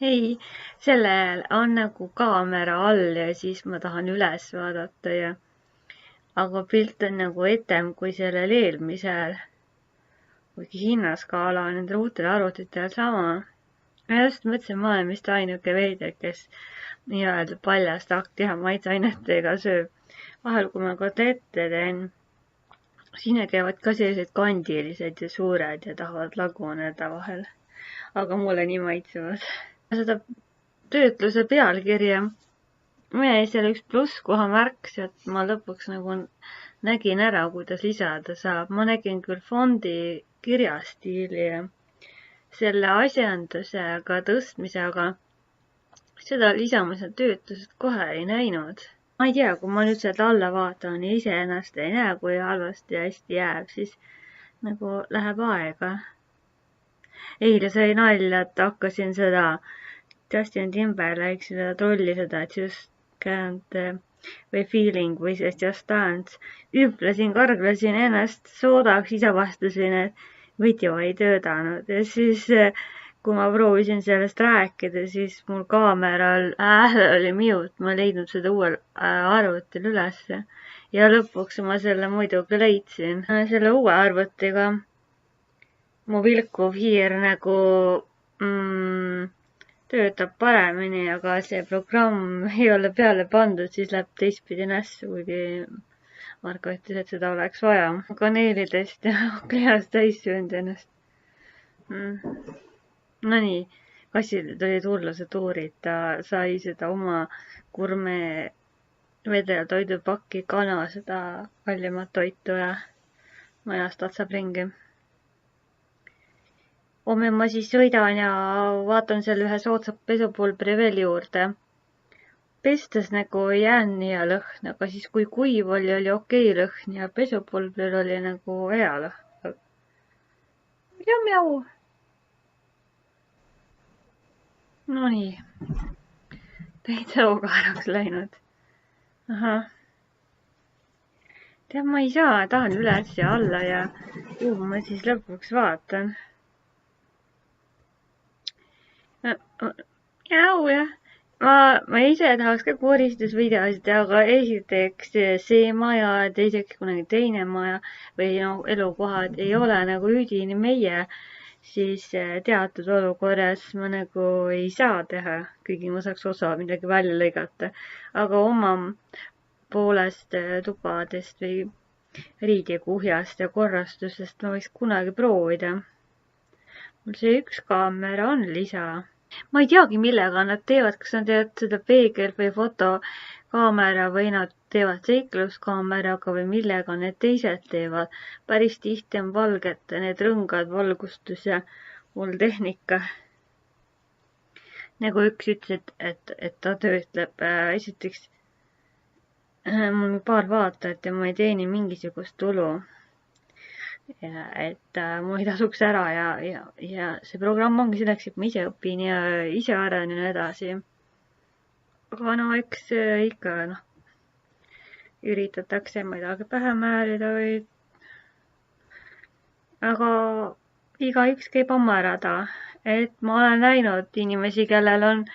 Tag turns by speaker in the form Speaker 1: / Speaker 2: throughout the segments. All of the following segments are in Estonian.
Speaker 1: ei, sellel on nagu kaamera all ja siis ma tahan üles vaadata ja, aga pilt on nagu etem kui sellel eelmisel, kuigi hinnaskaala on nendel uutel arvutitel sama. ma just mõtlesin, ma olen vist ainuke veider, kes nii-öelda paljast akti ja maitseainetega sööb. vahel, kui ma kotlette teen, siis need käivad ka sellised kandilised ja suured ja tahavad laguneda vahel. aga mulle nii maitsevad. seda töötluse pealkirja jäi seal üks plusskoha märk, et ma lõpuks nagu nägin ära, kuidas lisada saab. ma nägin küll fondi kirjastiili ja selle asjandusega tõstmise, aga seda lisamise töötlusest kohe ei näinud. ma ei tea, kui ma nüüd sealt alla vaatan ja iseennast ei näe, kui halvasti ja hästi jääb, siis nagu läheb aega. eile sai nalja, et hakkasin seda Justin Timberlake seda trolli, seda Just Can't või Feeling või sellest Just Dance. Hüplesin, karglesin ennast soodaks, ise vastasin, et video ei töötanud ja siis kui ma proovisin sellest rääkida, siis mul kaameral oli mute, ma ei leidnud seda uuel arvutil ülesse ja lõpuks ma selle muidugi leidsin. selle uue arvutiga mu vilkuv hiir nagu töötab paremini, aga see programm ei ole peale pandud, siis läheb teistpidi nässu, kuigi Marko ütles, et seda oleks vaja. kaneelidest ja klihast täis söönud ennast. Nonii, kassil olid hullused tuurid, ta sai seda oma gurme vedeltoidupakki, kana seda kallimat toitu ja majas tatsab ringi. homme ma siis sõidan ja vaatan seal ühe soodsat pesupulbri veel juurde. pestes nagu ei jäänud nii hea lõhn, aga siis kui kuiv oli okei lõhn ja pesupulbril oli nagu hea lõhn. Mjau. Nonii, täitsa ugaraks läinud. ahah. tead, ma ei saa, tahan üles ja alla ja kuhu ma siis lõpuks vaatan. jah. ma ise tahaks ka koristusvideosid teha, aga esiteks see maja ja teiseks kunagi teine maja või elukohad ei ole nagu üdini meie, siis teatud olukorras ma nagu ei saa teha, kuigi ma saaks osa midagi välja lõigata, aga oma poolest tubadest või riidekuhjast ja korrastusest ma võiks kunagi proovida. mul see üks kaamera on lisa. ma ei teagi, millega nad teevad, kas nad teevad seda peegel või fotokaamera või nad teevad seikluskaameraga või millega need teised teevad. päris tihti on valged need rõngad valgustus ja mul tehnika. nagu üks ütles, et ta töötleb esiteks mul paar vaatajat ja ma ei teeni mingisugust tulu. Ja et mul ei tasuks ära ja see programm ongi selleks, et ma ise õpin ja ise arenen edasi. aga no eks ikka üritatakse midagi pähe määrida või. aga igaüks käib oma rada, et ma olen näinud inimesi, kellel on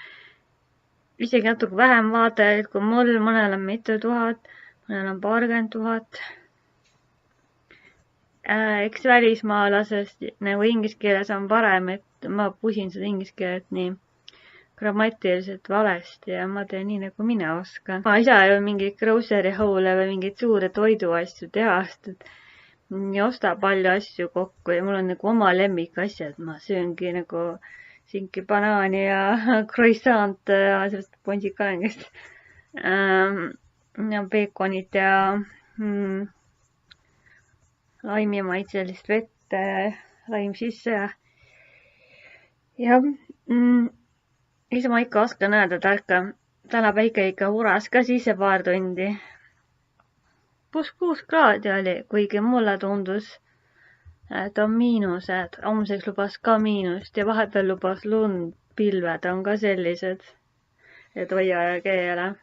Speaker 1: isegi natuke vähem vaatajaid kui mul, mõnel on mitu tuhat, mõnel on paarkümmend tuhat. eks välismaalasest nagu inglise keeles on parem, et ma pusin seda inglise keelt nii grammatiliselt valesti ja ma teen nii, nagu mina oskan. ma ei saa ju mingeid grocery haul'e või mingeid suure toiduasju teha, sest et ei osta palju asju kokku ja mul on nagu oma lemmikasjad. ma sööngi nagu sinki, banaani ja croissant ja sellest ponsikalengist. ja peekonit ja laimimaitselist vett, laim sisse ja siis ma ikka oskan öelda tarka. täna päike ikka uras ka sisse paar tundi. +6 kraadi oli, kuigi mulle tundus, et on miinused. homseks lubas ka miinust ja vahepeal lubas lund. pilved on ka sellised, et hoia ja keele.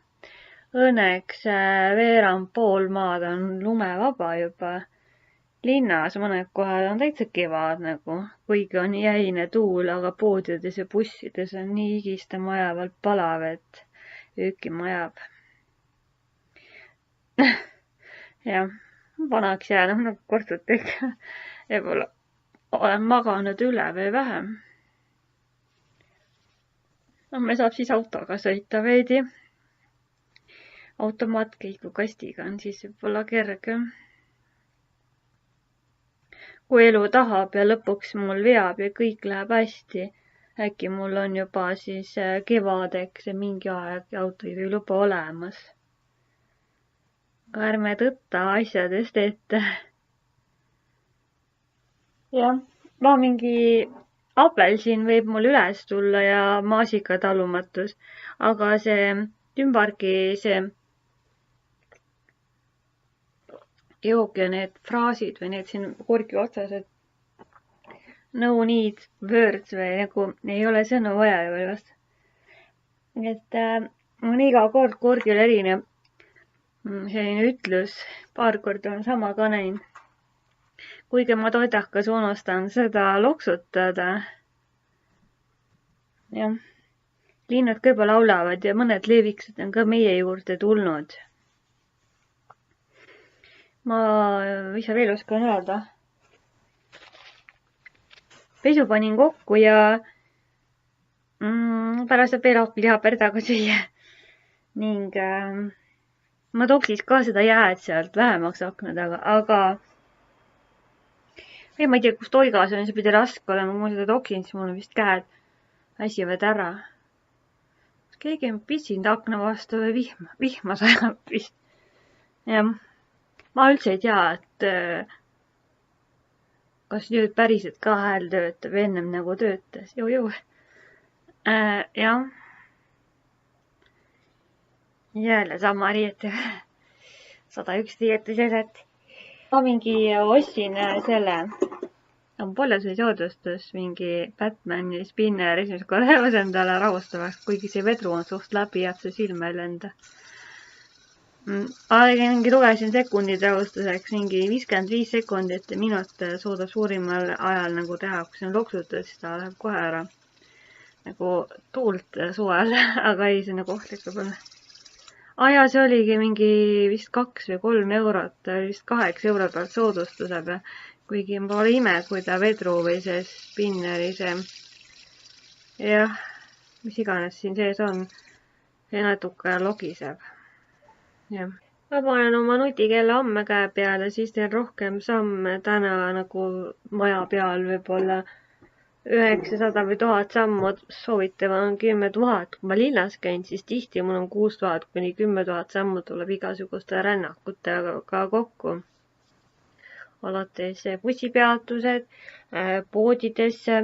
Speaker 1: Õnneks veerand pool maad on lumevaba juba linnas mõned kohad on täitsa kevad nagu, kuigi on jäine tuul, aga poodides ja bussides on nii higistama ajavalt palav, et öökima ajab. jah, vanaks jäänud nagu kortsutega. Võib-olla olen maganud üle või vähem. Me saab siis autoga sõita veidi. Automaatkäigukastiga on siis võib-olla kergem. Kui elu tahab ja lõpuks mul veab ja kõik läheb hästi, äkki mul on juba siis kevadeks ja mingi aeg autojuhiluba olemas. Aga ärme tõtta asjadest ette. jah, mingi apelsin võib mul üles tulla ja maasikatalumatus, aga see ümbargi see jook ja need fraasid või need siin korgi otsas, et no need words või nagu ei ole sõnu vaja ju vast. et on iga kord korgil erinev selline ütlus, paar korda on sama ka näinud. Kuigi ma toidakas unustan seda loksutada. jah, linnud ka juba laulavad ja mõned leeviksed on ka meie juurde tulnud. Ma ise veel oskan öelda. Pesu panin kokku ja pärast saab veel happilihaperdaga süüa. Ning ma tooks ka seda jääd sealt vähemaks akna taga, aga ma ei tea, kus toigas on, see pidi raske olema, kui ma seda toksin, siis mul on vist käed väsivad ära. Keegi on pissinud akna vastu või vihma sajab vist. jah. Ma üldse ei tea, et kas nüüd päriselt ka hääl töötab, ennem nagu töötas. jah. Jälle sama riietu. 101 riietuseset. Ma mingi ostsin selle Pollesõi soodustus mingi Batmani spinner esimest korda endale rahustavaks, kuigi see vedru on suht läbi, jääb see silma ei lenda. Mingi lugesin sekundid rahustuseks, mingi 55 sekundit ja minut suudab suurimal ajal nagu teha, kui see on loksutud, siis ta läheb kohe ära. Nagu tuult suvel, aga ei, see on nagu ohtlik võib-olla. Ja see oligi mingi vist 2 või 3 eurot, vist 8 euro pealt soodustuse peal. Kuigi ma pole ime, kui ta vedru või see spinneri see, jah, mis iganes siin sees on, see natuke logiseb. Jah. Ma panen oma nutikella amme käe peale, siis teen rohkem samme täna nagu maja peal võib-olla 900 või 1000 sammu, soovitav on 10 000. Kui ma linnas käin, siis tihti mul on 6000 kuni 10 000 sammu tuleb igasuguste rännakutega kokku. Alates bussipeatused, poodidesse,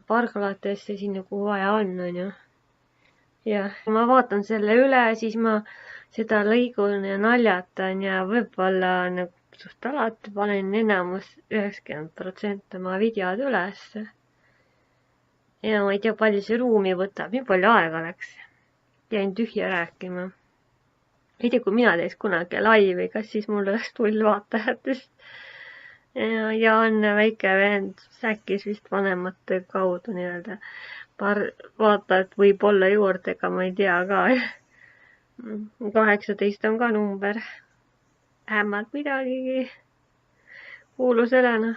Speaker 1: parklatesse, sinna kuhu vaja on ju. Jah, ma vaatan selle üle, siis ma seda lõigun ja naljatan ja võib-olla nagu suht alati panen enamus 90% oma videod üles. Ja ma ei tea, palju see ruumi võtab, nii palju aega läks. Jäin tühja rääkima. Ei tea, kui mina teeks kunagi laivi, kas siis mul oleks tull vaatajatest. Ja on väike vend säkis vist vanemate kaudu nii-öelda. Paar vaatajat võib olla juurde, ega ma ei tea ka. 18 on ka number. Vähemalt midagigi. Kuulus elena.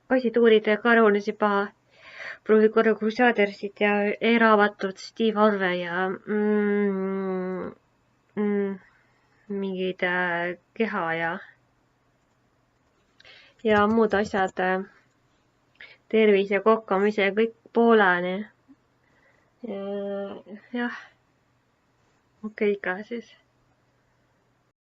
Speaker 1: Kassituuride karunis juba proovikorra Crusadersit ja e-raamatut Steve Harvey ja mingid keha ja muud asjad. Tervise, kokkamise, kõik pooleni. Jah. Okei, ka siis.